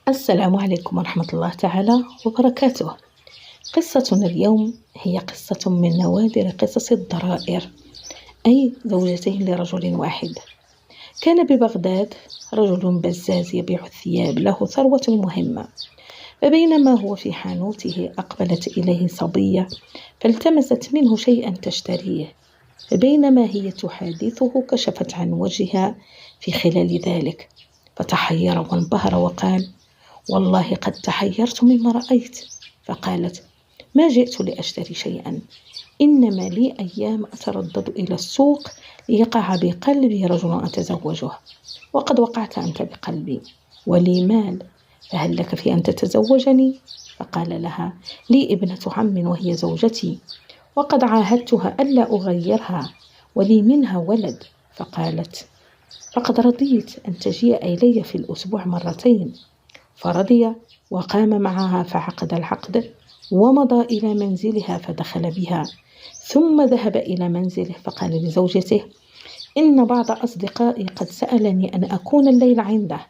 السلام عليكم ورحمة الله تعالى وبركاته. قصتنا اليوم هي قصة من نوادر قصص الضرائر، أي زوجتين لرجل واحد. كان ببغداد رجل بزاز يبيع الثياب، له ثروة مهمة. فبينما هو في حانوته أقبلت إليه صبية فالتمست منه شيئا تشتريه. فبينما هي تحادثه كشفت عن وجهها في خلال ذلك، فتحير وانبهر وقال: والله قد تحيرت مما رأيت. فقالت: ما جئت لأشتري شيئا، إنما لي أيام أتردد إلى السوق ليقع بقلبي رجل أتزوجه، وقد وقعت أنت بقلبي ولي مال، فهل لك في أن تتزوجني؟ فقال لها: لي ابنة عم وهي زوجتي، وقد عاهدتها ألا أغيرها ولي منها ولد. فقالت: فقد رضيت أن تجيء إلي في الأسبوع مرتين. فرضي وقام معها فعقد العقد، ومضى إلى منزلها فدخل بها، ثم ذهب إلى منزله فقال لزوجته: إن بعض أصدقائي قد سألني أن أكون الليل عنده.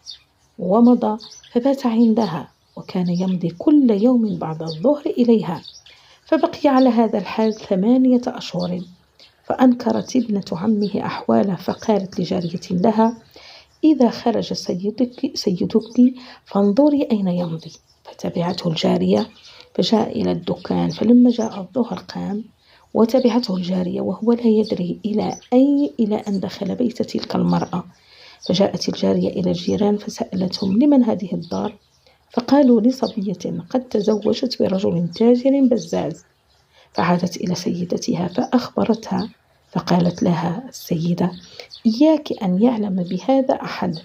ومضى فبات عندها، وكان يمضي كل يوم بعد الظهر إليها، فبقي على هذا الحال 8 أشهر. فأنكرت ابنة عمه أحواله، فقالت لجارية لها: إذا خرج سيدك فانظري أين يمضي. فتبعته الجارية فجاء إلى الدكان، فلما جاء الظهر قام وتبعته الجارية وهو لا يدري إلى أن دخل بيت تلك المرأة. فجاءت الجارية إلى الجيران فسألتهم: لمن هذه الدار؟ فقالوا: لصبية قد تزوجت برجل تاجر بزاز. فعادت إلى سيدتها فأخبرتها، فقالت لها السيدة: إياك أن يعلم بهذا أحد.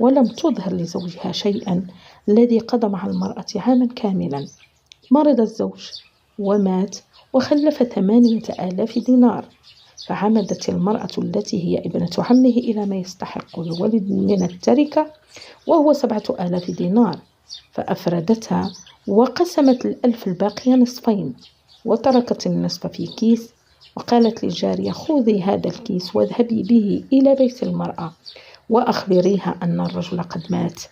ولم تظهر لزوجها شيئا، الذي قضى مع المرأة عاما كاملا. مرض الزوج ومات وخلف 8,000 دينار. فعمدت المرأة التي هي ابنة عمه إلى ما يستحق الولد من التركة، وهو 7,000 دينار. فأفردتها وقسمت 1,000 الباقية نصفين، وتركت النصف في كيس، وقالت للجارية: خذي هذا الكيس واذهبي به إلى بيت المرأة وأخبريها أن الرجل قد مات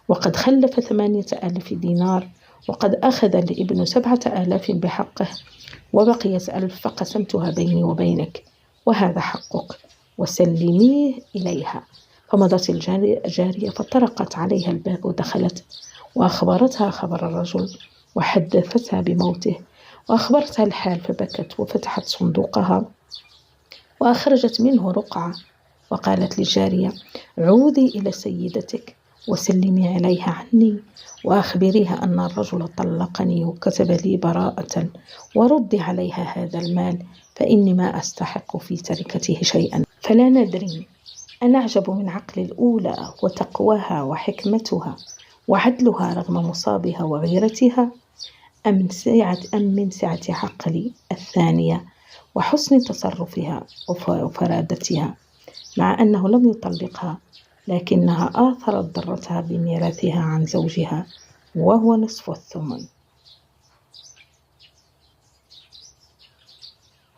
وقد خلف 8,000 دينار، وقد أخذ الابن 7,000 بحقه، وبقيت 1,000 فقسمتها بيني وبينك، وهذا حقك، وسلميه إليها. فمضت الجارية فطرقت عليها الباب ودخلت، وأخبرتها خبر الرجل وحدثتها بموته، وأخبرتها الحال، فبكت وفتحت صندوقها وأخرجت منه رقعة، وقالت للجارية: عودي إلى سيدتك وسلمي عليها عني، وأخبريها أن الرجل طلقني وكتب لي براءة، وردي عليها هذا المال، فإني ما أستحق في تركته شيئا. فلا ندري أنعجب من عقل الأولى وتقواها وحكمتها وعدلها رغم مصابها وغيرتها، أم من سعة عقل الثانية وحسن تصرفها وفرادتها، مع أنه لم يطلقها، لكنها آثرت ضرتها بميراثها عن زوجها، وهو نصف الثمن.